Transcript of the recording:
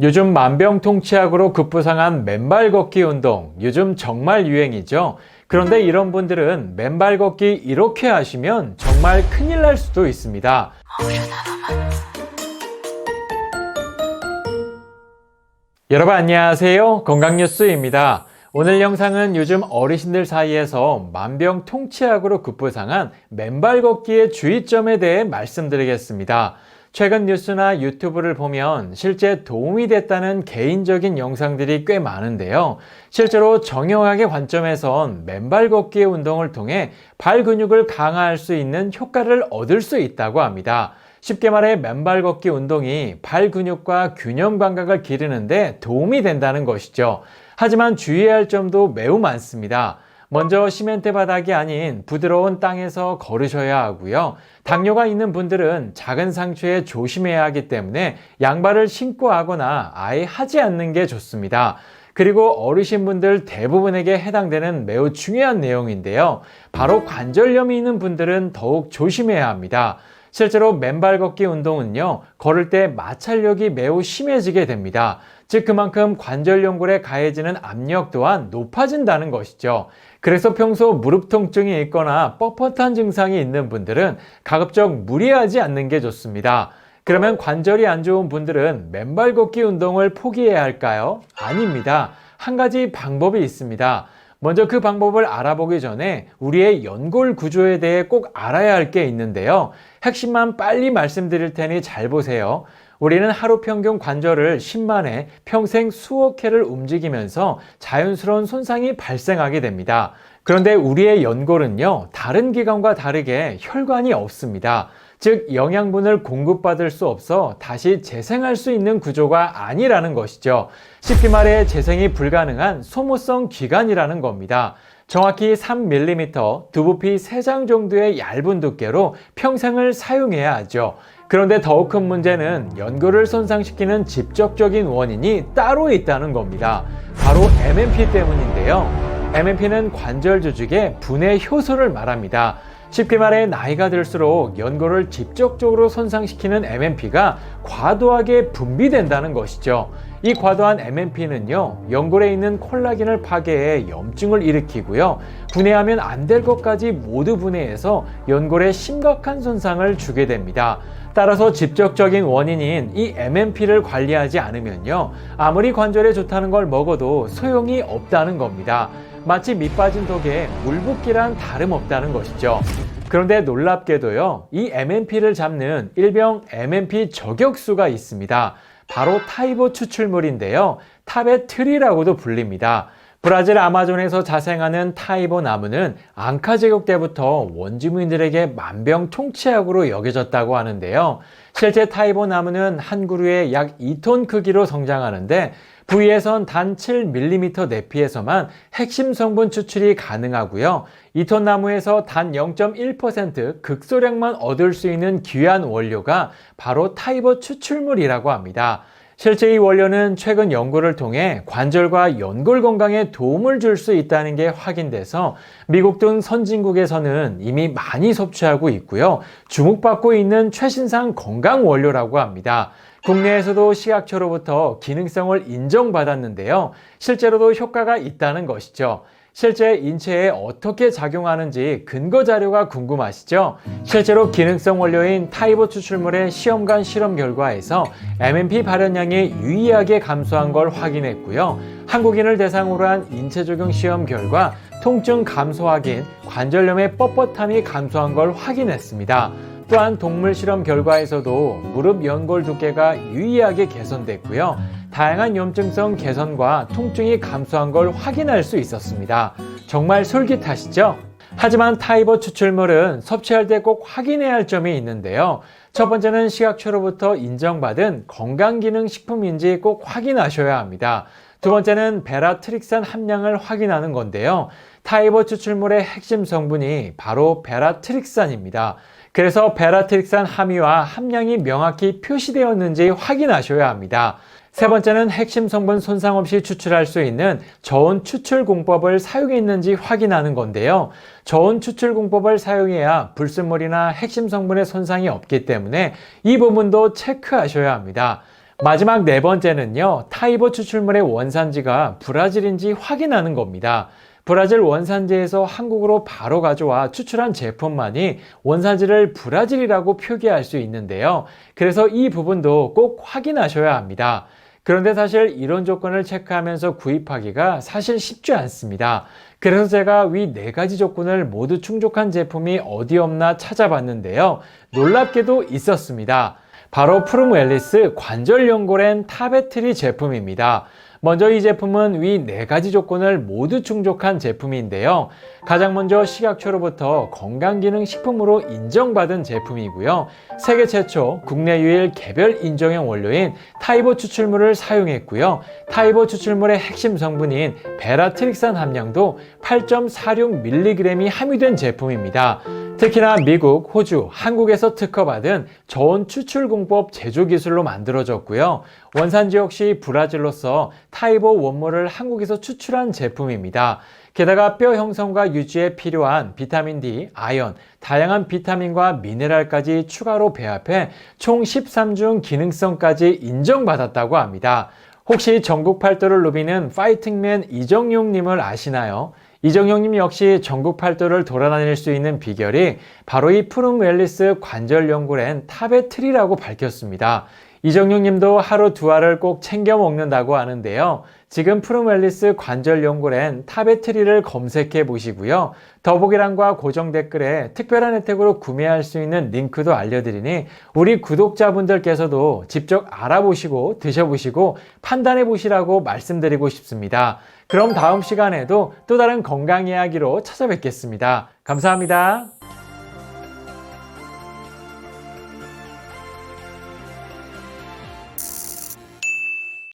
요즘 만병통치약으로 급부상한 맨발 걷기 운동, 요즘 정말 유행이죠. 그런데 이런 분들은 맨발 걷기 이렇게 하시면 정말 큰일 날 수도 있습니다. 여러분 안녕하세요. 건강뉴스입니다. 오늘 영상은 요즘 어르신들 사이에서 만병통치약으로 급부상한 맨발 걷기의 주의점에 대해 말씀드리겠습니다. 최근 뉴스나 유튜브를 보면 실제 도움이 됐다는 개인적인 영상들이 꽤 많은데요. 실제로 정형학의 관점에선 맨발 걷기의 운동을 통해 발 근육을 강화할 수 있는 효과를 얻을 수 있다고 합니다. 쉽게 말해 맨발 걷기 운동이 발 근육과 균형 감각을 기르는데 도움이 된다는 것이죠. 하지만 주의해야 할 점도 매우 많습니다. 먼저 시멘트 바닥이 아닌 부드러운 땅에서 걸으셔야 하고요. 당뇨가 있는 분들은 작은 상처에 조심해야 하기 때문에 양발을 신고 하거나 아예 하지 않는 게 좋습니다. 그리고 어르신분들 대부분에게 해당되는 매우 중요한 내용인데요. 바로 관절염이 있는 분들은 더욱 조심해야 합니다. 실제로 맨발 걷기 운동은요, 걸을 때 마찰력이 매우 심해지게 됩니다. 즉 그만큼 관절 연골에 가해지는 압력 또한 높아진다는 것이죠. 그래서 평소 무릎 통증이 있거나 뻣뻣한 증상이 있는 분들은 가급적 무리하지 않는 게 좋습니다. 그러면 관절이 안 좋은 분들은 맨발 걷기 운동을 포기해야 할까요? 아닙니다. 한 가지 방법이 있습니다. 먼저 그 방법을 알아보기 전에 우리의 연골 구조에 대해 꼭 알아야 할 게 있는데요. 핵심만 빨리 말씀드릴 테니 잘 보세요. 우리는 하루 평균 관절을 10만 회, 평생 수억 회를 움직이면서 자연스러운 손상이 발생하게 됩니다. 그런데 우리의 연골은요, 다른 기관과 다르게 혈관이 없습니다. 즉 영양분을 공급받을 수 없어 다시 재생할 수 있는 구조가 아니라는 것이죠. 쉽게 말해 재생이 불가능한 소모성 기관이라는 겁니다. 정확히 3mm, 두부피 3장 정도의 얇은 두께로 평생을 사용해야 하죠. 그런데 더욱 큰 문제는 연골을 손상시키는 직접적인 원인이 따로 있다는 겁니다. 바로 MMP 때문인데요. MMP는 관절 조직의 분해 효소를 말합니다. 쉽게 말해 나이가 들수록 연골을 직접적으로 손상시키는 MMP가 과도하게 분비된다는 것이죠. 이 과도한 MMP는요, 연골에 있는 콜라겐을 파괴해 염증을 일으키고요, 분해하면 안 될 것까지 모두 분해해서 연골에 심각한 손상을 주게 됩니다. 따라서 직접적인 원인인 이 MMP를 관리하지 않으면요, 아무리 관절에 좋다는 걸 먹어도 소용이 없다는 겁니다. 마치 밑 빠진 독에 물 붓기란 다름없다는 것이죠. 그런데 놀랍게도요, 이 MMP를 잡는 일명 MMP 저격수가 있습니다. 바로 타이보 추출물인데요. 탑의 트리라고도 불립니다. 브라질 아마존에서 자생하는 타이보 나무는 앙카 제국 때부터 원주민들에게 만병통치약으로 여겨졌다고 하는데요. 실제 타이보 나무는 한 그루에 약 2톤 크기로 성장하는데 부위에선 단 7mm 내피에서만 핵심 성분 추출이 가능하고요. 2톤 나무에서 단 0.1% 극소량만 얻을 수 있는 귀한 원료가 바로 타이보 추출물이라고 합니다. 실제 이 원료는 최근 연구를 통해 관절과 연골 건강에 도움을 줄 수 있다는 게 확인돼서 미국 등 선진국에서는 이미 많이 섭취하고 있고요. 주목받고 있는 최신상 건강 원료라고 합니다. 국내에서도 식약처로부터 기능성을 인정받았는데요. 실제로도 효과가 있다는 것이죠. 실제 인체에 어떻게 작용하는지 근거 자료가 궁금하시죠? 실제로 기능성 원료인 타이보 추출물의 시험관 실험 결과에서 MMP 발현량이 유의하게 감소한 걸 확인했고요. 한국인을 대상으로 한 인체 적용 시험 결과 통증 감소 확인, 관절염의 뻣뻣함이 감소한 걸 확인했습니다. 또한 동물 실험 결과에서도 무릎 연골 두께가 유의하게 개선됐고요. 다양한 염증성 개선과 통증이 감소한 걸 확인할 수 있었습니다. 정말 솔깃하시죠? 하지만 타이보 추출물은 섭취할 때 꼭 확인해야 할 점이 있는데요. 첫 번째는 식약처로부터 인정받은 건강기능식품인지 꼭 확인하셔야 합니다. 두 번째는 베라트릭산 함량을 확인하는 건데요. 타이보 추출물의 핵심 성분이 바로 베라트릭산입니다. 그래서 베라트릭산 함유와 함량이 명확히 표시되었는지 확인하셔야 합니다. 세 번째는 핵심 성분 손상 없이 추출할 수 있는 저온 추출 공법을 사용했는지 확인하는 건데요. 저온 추출 공법을 사용해야 불순물이나 핵심 성분의 손상이 없기 때문에 이 부분도 체크하셔야 합니다. 마지막 네 번째는요, 타이보 추출물의 원산지가 브라질인지 확인하는 겁니다. 브라질 원산지에서 한국으로 바로 가져와 추출한 제품만이 원산지를 브라질이라고 표기할 수 있는데요. 그래서 이 부분도 꼭 확인하셔야 합니다. 그런데 사실 이런 조건을 체크하면서 구입하기가 사실 쉽지 않습니다. 그래서 제가 위 네 가지 조건을 모두 충족한 제품이 어디 없나 찾아봤는데요. 놀랍게도 있었습니다. 바로 푸름 웰리스 관절 연골엔 타베트리 제품입니다. 먼저 이 제품은 위 네 가지 조건을 모두 충족한 제품인데요. 가장 먼저 식약처로부터 건강기능식품으로 인정받은 제품이고요. 세계 최초 국내 유일 개별 인정형 원료인 타이보 추출물을 사용했고요. 타이보 추출물의 핵심 성분인 베라트릭산 함량도 8.46mg이 함유된 제품입니다. 특히나 미국, 호주, 한국에서 특허받은 저온 추출 공법 제조 기술로 만들어졌고요. 원산지 역시 브라질로서 타이보 원모를 한국에서 추출한 제품입니다. 게다가 뼈 형성과 유지에 필요한 비타민 D, 아연, 다양한 비타민과 미네랄까지 추가로 배합해 총 13중 기능성까지 인정받았다고 합니다. 혹시 전국 팔도를 누비는 파이팅맨 이정용님을 아시나요? 이정용님 역시 전국 팔도를 돌아다닐 수 있는 비결이 바로 이 푸름 웰리스 관절 연골엔 타베트리라고 밝혔습니다. 이정용님도 하루 두 알을 꼭 챙겨 먹는다고 하는데요. 지금 푸름 웰리스 관절 연골엔 타베트리를 검색해 보시고요. 더보기란과 고정 댓글에 특별한 혜택으로 구매할 수 있는 링크도 알려드리니 우리 구독자분들께서도 직접 알아보시고 드셔보시고 판단해 보시라고 말씀드리고 싶습니다. 그럼 다음 시간에도 또 다른 건강 이야기로 찾아뵙겠습니다. 감사합니다.